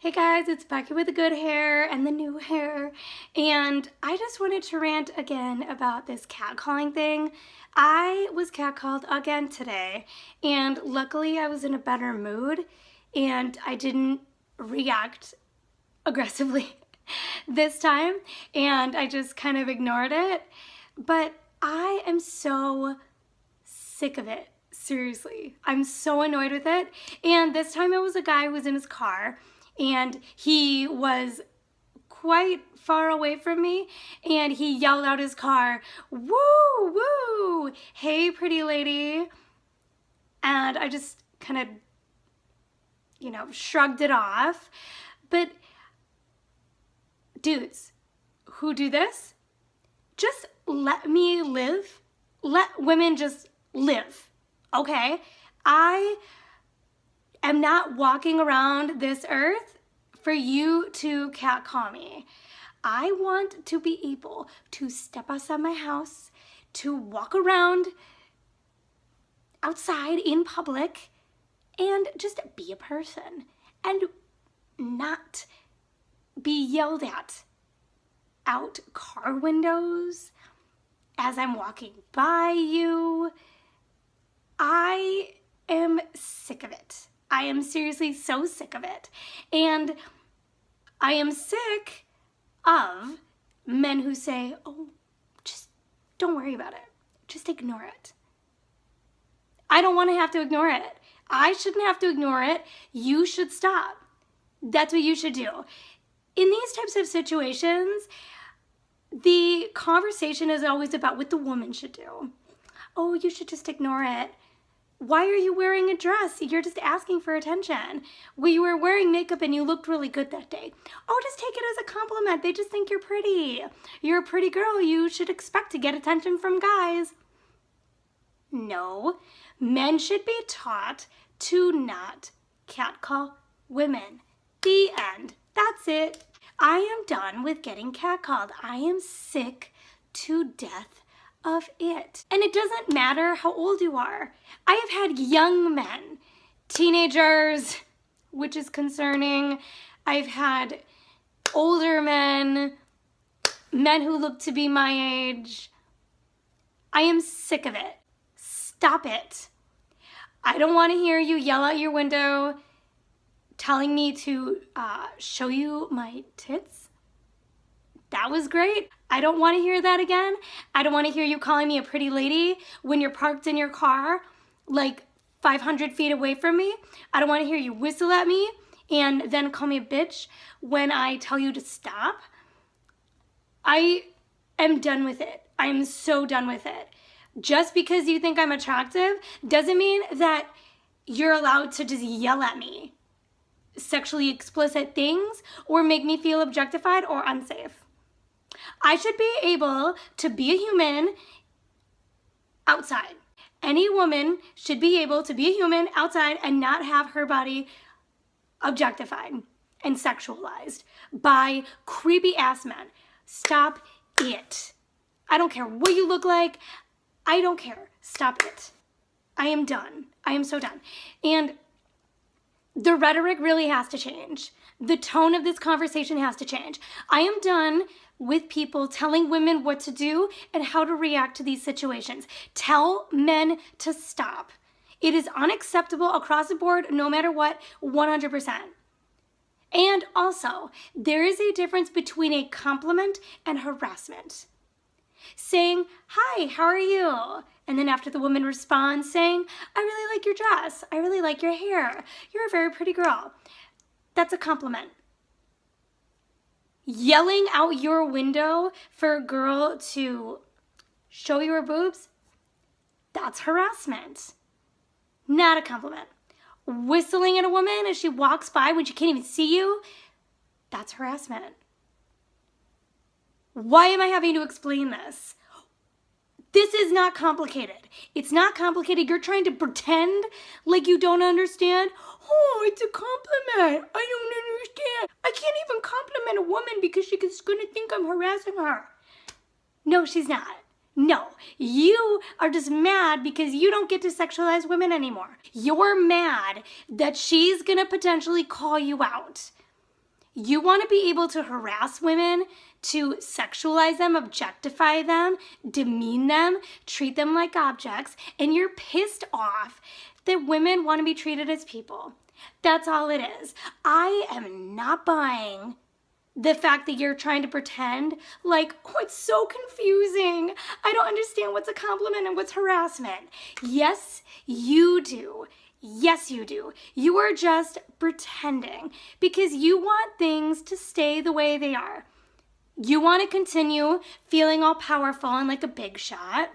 Hey guys, it's Becky with the good hair and the new hair, and I just wanted to rant again about this catcalling thing. I was catcalled again today, and luckily I was in a better mood and I didn't react aggressively this time, and I just kind of ignored it. But I am so sick of it. Seriously, I'm so annoyed with it. And this time it was a guy who was in his car and he was quite far away from me and he yelled out his car, "Woo, woo, hey pretty lady." And I just kind of, shrugged it off. But dudes who do this, just let me live. Let women just live, okay? I am not walking around this earth for you to catcall me. I want to be able to step outside my house, to walk around outside in public and just be a person and not be yelled at out car windows as I'm walking by you. I am sick of it. I am seriously so sick of it. And I am sick of men who say, "Oh, just don't worry about it. Just ignore it." I don't want to have to ignore it. I shouldn't have to ignore it. You should stop. That's what you should do. In these types of situations, the conversation is always about what the woman should do. "Oh, you should just ignore it. Why are you wearing a dress? You're just asking for attention. Well, you were wearing makeup and you looked really good that day. Oh, just take it as a compliment. They just think you're pretty. You're a pretty girl. You should expect to get attention from guys." No, men should be taught to not catcall women. The end. That's it. I am done with getting catcalled. I am sick to death of it. And it doesn't matter how old you are. I have had young men, teenagers, which is concerning. I've had older men, men who look to be my age. I am sick of it. Stop it. I don't want to hear you yell out your window telling me to show you my tits. That was great. I don't want to hear that again. I don't want to hear you calling me a pretty lady when you're parked in your car like 500 feet away from me. I don't want to hear you whistle at me and then call me a bitch when I tell you to stop. I am done with it. I am so done with it. Just because you think I'm attractive doesn't mean that you're allowed to just yell at me sexually explicit things or make me feel objectified or unsafe. I should be able to be a human outside. Any woman should be able to be a human outside and not have her body objectified and sexualized by creepy ass men. Stop it. I don't care what you look like. I don't care. Stop it. I am done. I am so done. And the rhetoric really has to change. The tone of this conversation has to change. I am done with people telling women what to do and how to react to these situations. Tell men to stop. It is unacceptable across the board, no matter what, 100%. And also, there is a difference between a compliment and harassment. Saying, "Hi, how are you?" And then after the woman responds saying, "I really like your dress. I really like your hair. You're a very pretty girl." That's a compliment. Yelling out your window for a girl to show you her boobs, that's harassment. Not a compliment. Whistling at a woman as she walks by when she can't even see you, that's harassment. Why am I having to explain this? This is not complicated. It's not complicated. You're trying to pretend like you don't understand. "Oh, it's a compliment. I don't understand. I can't even compliment a woman because she's going to think I'm harassing her." No, she's not. No, you are just mad because you don't get to sexualize women anymore. You're mad that she's going to potentially call you out. You want to be able to harass women, to sexualize them, objectify them, demean them, treat them like objects, and you're pissed off that women want to be treated as people. That's all it is. I am not buying the fact that you're trying to pretend like, oh, it's so confusing. I don't understand what's a compliment and what's harassment. Yes, you do. Yes, you do. You are just pretending because you want things to stay the way they are. You want to continue feeling all powerful and like a big shot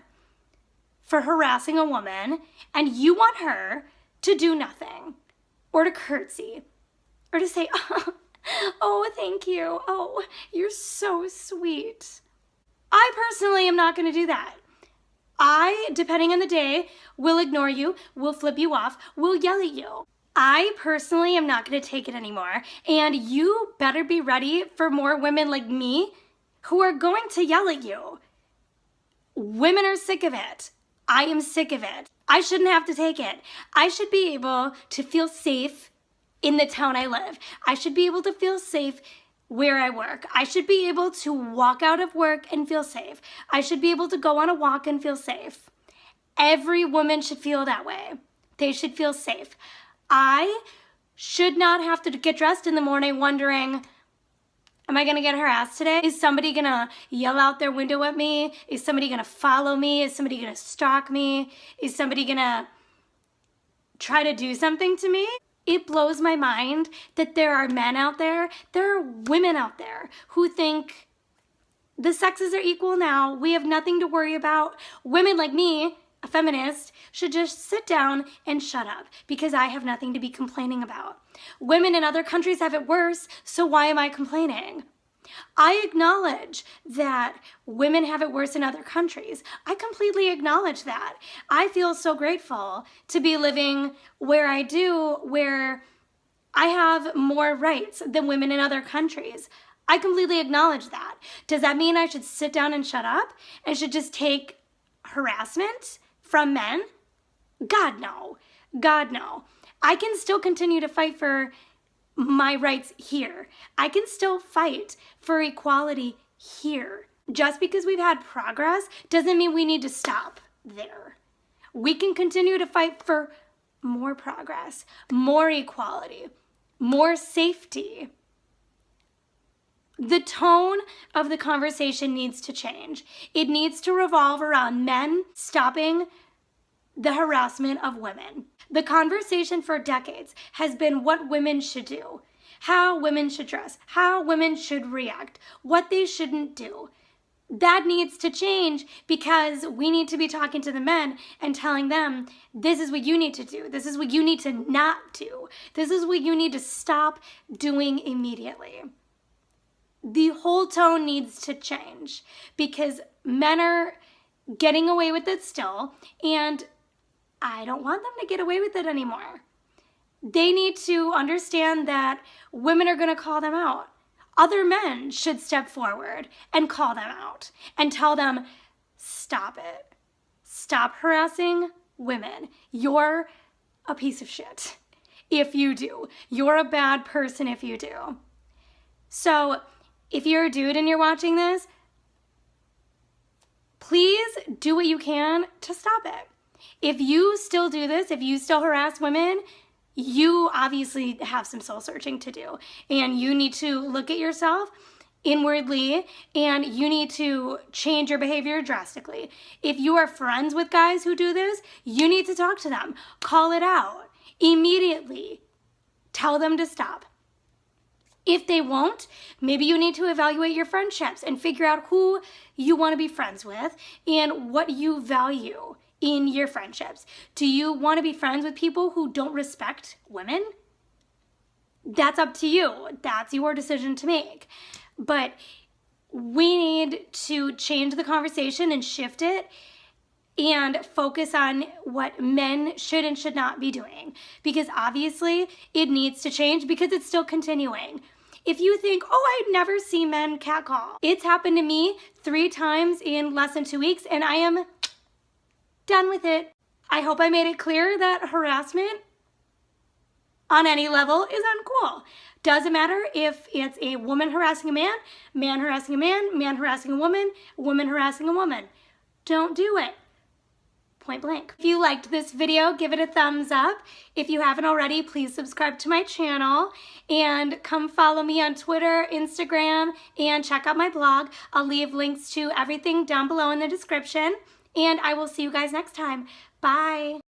for harassing a woman, and you want her to do nothing or to curtsy or to say, oh, thank you. Oh, you're so sweet. I personally am not going to do that. I, depending on the day, will ignore you, will flip you off, will yell at you. I personally am not going to take it anymore, and you better be ready for more women like me who are going to yell at you. Women are sick of it. I am sick of it. I shouldn't have to take it. I should be able to feel safe in the town I live. I should be able to feel safe where I work. I should be able to walk out of work and feel safe. I should be able to go on a walk and feel safe. Every woman should feel that way. They should feel safe. I should not have to get dressed in the morning wondering, am I gonna get harassed today? Is somebody gonna yell out their window at me? Is somebody gonna follow me? Is somebody gonna stalk me? Is somebody gonna try to do something to me? It blows my mind that there are men out there, there are women out there who think the sexes are equal now. We have nothing to worry about. Women like me, a feminist, should just sit down and shut up because I have nothing to be complaining about. Women in other countries have it worse, so why am I complaining? I acknowledge that women have it worse in other countries. I completely acknowledge that. I feel so grateful to be living where I do, where I have more rights than women in other countries. I completely acknowledge that. Does that mean I should sit down and shut up and should just take harassment from men? God, no. God, no. I can still continue to fight for my rights here. I can still fight for equality here. Just because we've had progress doesn't mean we need to stop there. We can continue to fight for more progress, more equality, more safety. The tone of the conversation needs to change. It needs to revolve around men stopping the harassment of women. The conversation for decades has been what women should do, how women should dress, how women should react, what they shouldn't do. That needs to change because we need to be talking to the men and telling them, this is what you need to do. This is what you need to not do. This is what you need to stop doing immediately. The whole tone needs to change because men are getting away with it still, and I don't want them to get away with it anymore. They need to understand that women are going to call them out. Other men should step forward and call them out and tell them, stop it. Stop harassing women. You're a piece of shit if you do. You're a bad person if you do. So if you're a dude and you're watching this, please do what you can to stop it. If you still do this, if you still harass women, you obviously have some soul searching to do. And you need to look at yourself inwardly and you need to change your behavior drastically. If you are friends with guys who do this, you need to talk to them. Call it out immediately. Tell them to stop. If they won't, maybe you need to evaluate your friendships and figure out who you want to be friends with and what you value in your friendships. Do you want to be friends with people who don't respect women? That's up to you. That's your decision to make. But we need to change the conversation and shift it and focus on what men should and should not be doing. Because obviously it needs to change because it's still continuing. If you think, oh, I'd never see men catcall. It's happened to me 3 times in less than 2 weeks and I am done with it. I hope I made it clear that harassment on any level is uncool. Doesn't matter if it's a woman harassing a man harassing a man harassing a woman harassing a woman. Don't do it. Point blank. If you liked this video, give it a thumbs up. If you haven't already, please subscribe to my channel and come follow me on Twitter, Instagram, and check out my blog. I'll leave links to everything down below in the description, and I will see you guys next time. Bye.